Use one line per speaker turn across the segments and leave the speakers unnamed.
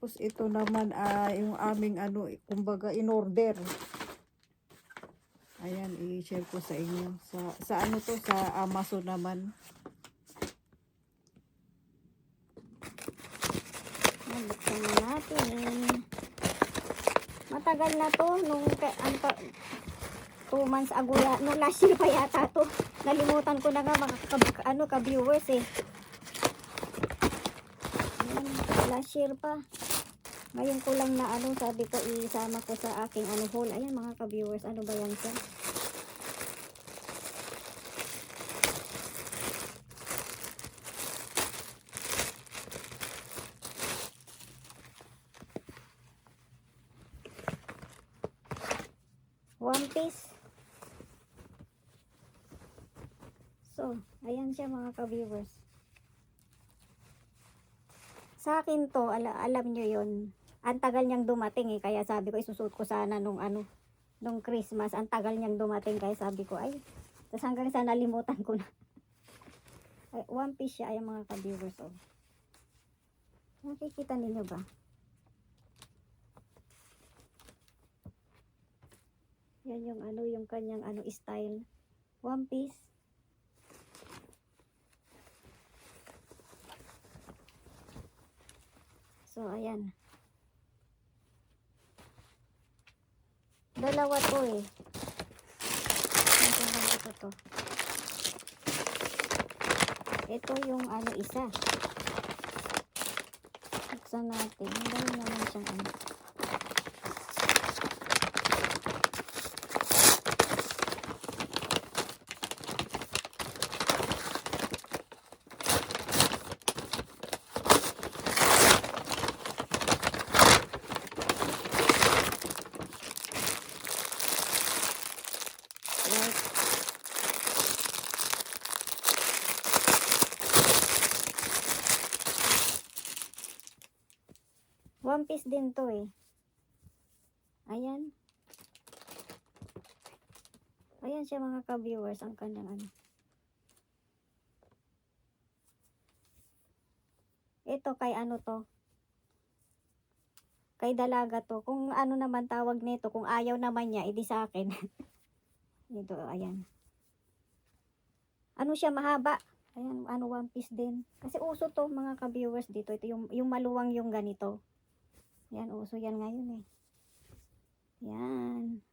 Tapos ito naman yung aming ano, kumbaga in order. Ayan, i-share ko sa inyo. Sa ano to, sa Amazon naman.
Buksan na natin. Matagal na to. Nung 2 months ago, nung last year pa yata to. Nalimutan ko na nga mga ka-viewers eh. Ayan, last year pa. Ngayon ko lang na sabi ko isama ko sa aking haul. Ayan mga ka-viewers, ano ba yan siya? One Piece. So, ayan siya mga ka-viewers. Sa akin to, alam nyo yun. Ang tagal niyang dumating eh. Kaya sabi ko, isusuot ko sana nung Christmas. Ang tagal niyang dumating. Kaya sabi ko, ay. Tapos hanggang sa nalimutan ko na. Ay, One Piece siya. Ayan mga ka-viewers. Oh. Nakikita ninyo ba? Yan yung yung kanyang style. One Piece. So, ayan. Dalawa to eh. Ito. Ito yung isa. Buksan natin. Madali naman siyang One Piece din to eh. Ayan. Ayan siya mga ka-viewers. Ang kanyang Ito kay to. Kay dalaga to. Kung naman tawag nito. Kung ayaw naman niya, edi sa akin. Ito, ayan. Siya mahaba. Ayan, One Piece din. Kasi uso to mga ka-viewers dito. Ito yung maluwang yung ganito. Yan, uso yan ngayon eh. Yan.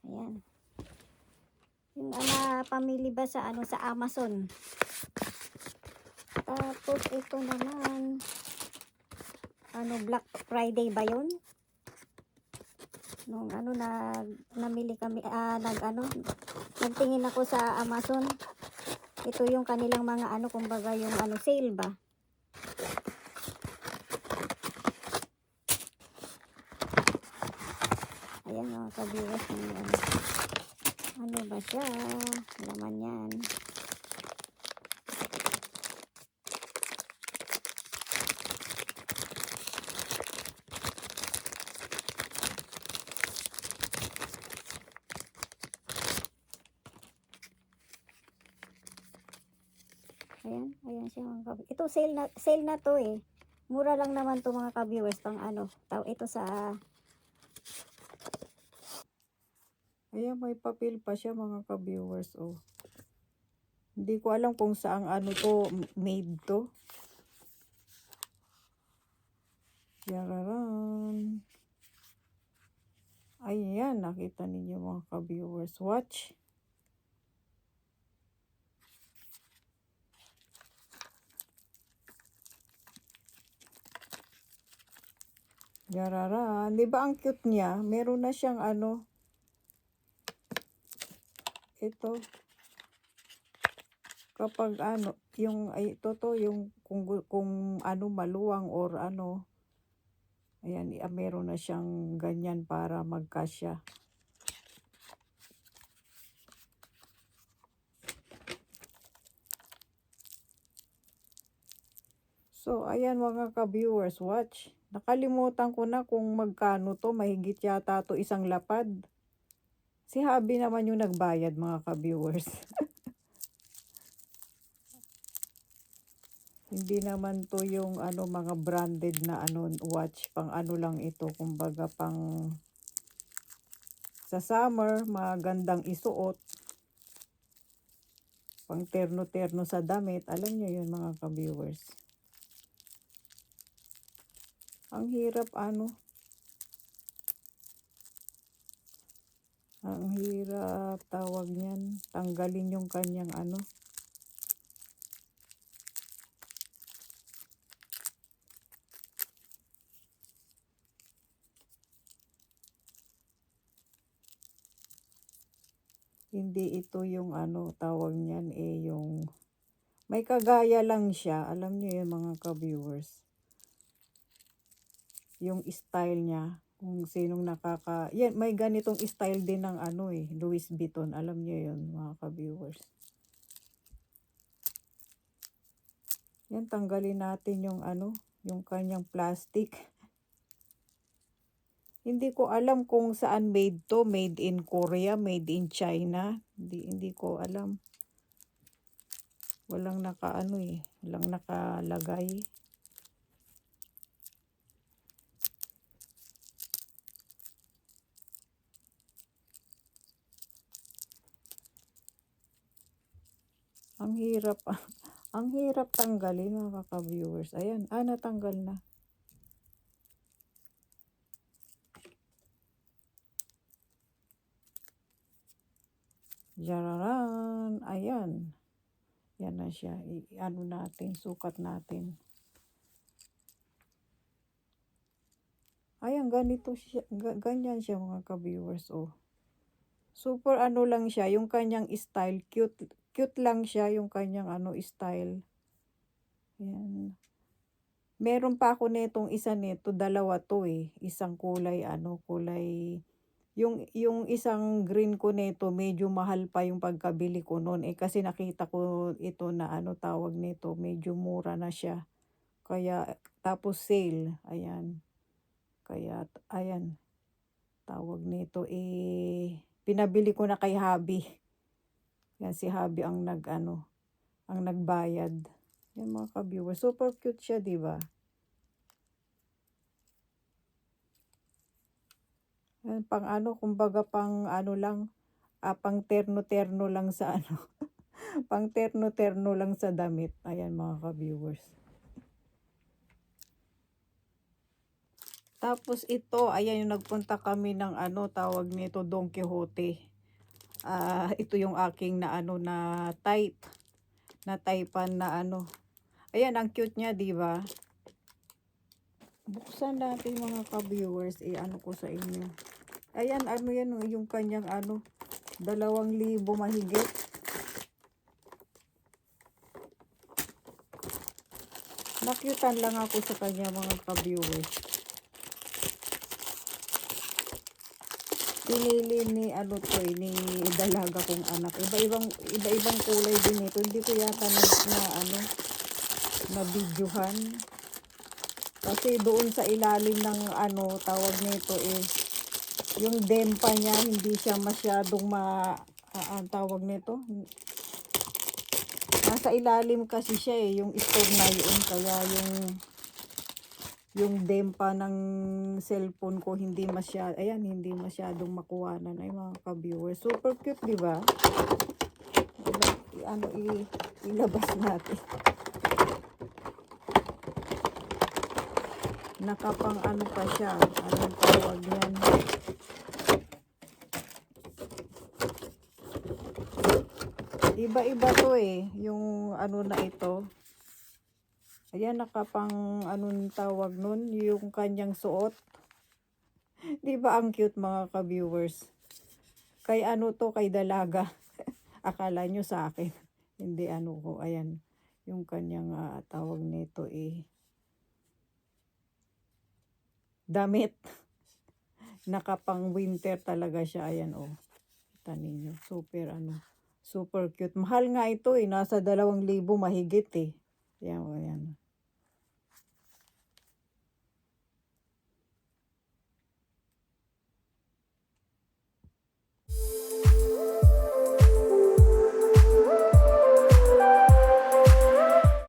Ayan. Yung pamili ba sa sa Amazon. Tapos ito naman Black Friday ba yun? Nung namili kami nagtingin ako sa Amazon. Ito yung kanilang mga kumbaga yung sale ba? Ayan mga ka-viewers, ano ba siya? Laman yan. Ayan siya mga ka-viewers. Ito sale na to eh. Mura lang naman to mga ka-viewers pang ito sa
Ayan, may papel pa siya mga ka-viewers. Oh. Hindi ko alam kung saang to made to. Yararan. Ayan, nakita ninyo mga ka-viewers. Watch. Yararan. Di ba ang cute niya? Meron na siyang ito. Kapag yung ito to yung kung maluwang or ayan, meron na siyang ganyan para magkasya. So, ayan mga ka-viewers, watch. Nakalimutan ko na kung magkano to, mahigit yata to isang lapad. Si Habi naman yung nagbayad mga ka-viewers. Hindi naman to yung ano mga branded na ano watch, pang ano lang ito, kumbaga pang sa summer, magandang isuot, pang terno-terno sa damit. Alam niyo yun mga ka-viewers. Ang hirap ano, ang hirap tawag niyan, tanggalin yung kanyang ano. Hindi ito yung ano, tawag niyan yung may kagaya lang siya. Alam niyo yun mga ka-viewers. Yung style niya, kung sinong yan, may ganitong style din ng ano Louis Vuitton. Alam niyo yun mga ka-viewers. Yan, tanggalin natin yung ano, yung kanyang plastic. Hindi ko alam kung saan made to. Made in Korea, made in China. Hindi ko alam. Walang nakaano walang nakalagay. Ang hirap, ang hirap tanggalin mga ka-viewers. Ayan, natanggal na. Jararan, ayan. Yan na siya. Ano natin, sukat natin. Ayan, ganito siya, ganyan siya mga ka-viewers. Super ano lang siya, yung kanyang style, cute lang siya yung kanyang ano style. Ayan. Meron pa ako netong isa nito, dalawa to Isang kulay kulay yung isang green ko nito, medyo mahal pa yung pagkabili ko noon kasi nakita ko ito na ano tawag nito, medyo mura na siya. Kaya tapos sale, ayan. Kaya ayan, tawag nito pinabili ko na kay hubby. Yan si hubby ang ang nagbayad. Yan mga ka-viewers, super cute siya, 'di ba? Yan, pang ano, kumbaga pang ano lang, pang terno-terno lang sa ano, pang terno-terno lang sa damit. Ayan mga ka-viewers. Tapos ito, ayan yung nagpunta kami ng ano, tawag nito Don Quixote. Ito yung aking na ano na type, na typean na ano. Ayan, ang cute niya, 'di ba? Buksan natin mga ka-viewers, ano ko sa inyo. Ayan, ano yan, yung kanyang ano, 2,000 mahigit. Nakyutan lang ako sa kanya mga ka-viewers. Pinili ni ano to ni dalaga kong anak. Iba-ibang kulay din ito. Hindi ko yata na videohan. Kasi doon sa ilalim ng ano, tawag nito yung dempa niya, hindi siya masyadong tawag nito. Nasa ilalim kasi siya yung stove na yun. Kaya yung dempa ng cellphone ko hindi masyadong makuhanan. Ay mga ka-viewers, super cute, di ba? Ilabas natin. Nakapang ano pa siya, anong tawag yan? Iba-iba to yung ano na ito. Ayan, nakapang anong tawag nun, yung kanyang suot. Di ba ang cute mga ka-viewers? Kay ano to, kay dalaga. Akala nyo sa akin. Hindi ano ko, ayan. Yung kanyang tawag nito damit. Nakapang winter talaga siya, ayan Kita ninyo, super cute. Mahal nga ito nasa 2,000 mahigit Ayan, ayan.